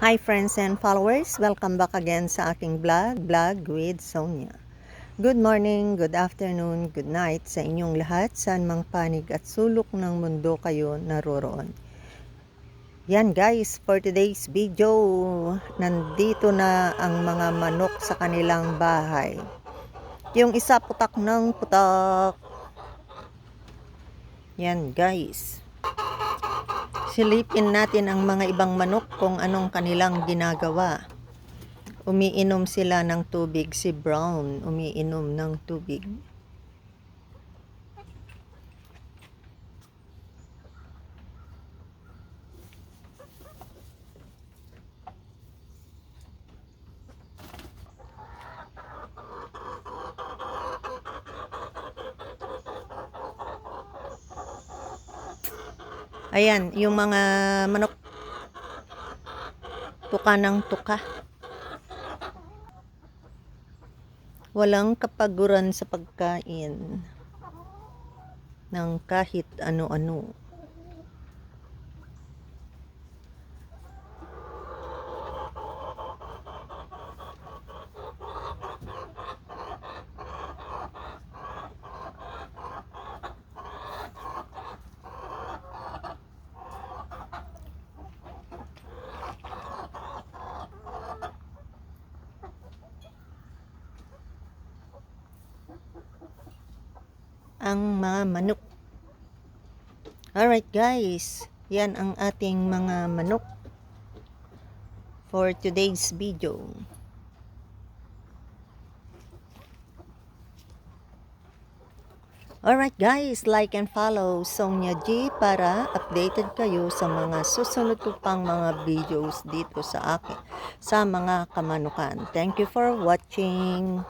Hi friends and followers, welcome back again sa aking vlog with Sonia. Good morning, good afternoon, good night sa inyong lahat, saan mang panig at sulok ng mundo kayo naroroon. Yan guys, for today's video, nandito na ang mga manok sa kanilang bahay. Yung isa putak ng putak. Yan guys. Silipin natin ang mga ibang manok kung anong kanilang ginagawa. Umiinom sila ng tubig. Si Brown umiinom ng tubig. Ayan, yung mga manok tuka ng tuka. Walang kapaguran sa pagkain ng kahit ano-ano. Ang mga manok. Alright guys, yan ang ating mga manok for today's video. Alright guys, like and follow Sonia G para updated kayo sa mga susunod ko pang mga videos dito sa akin sa mga kamanukan. Thank you for watching.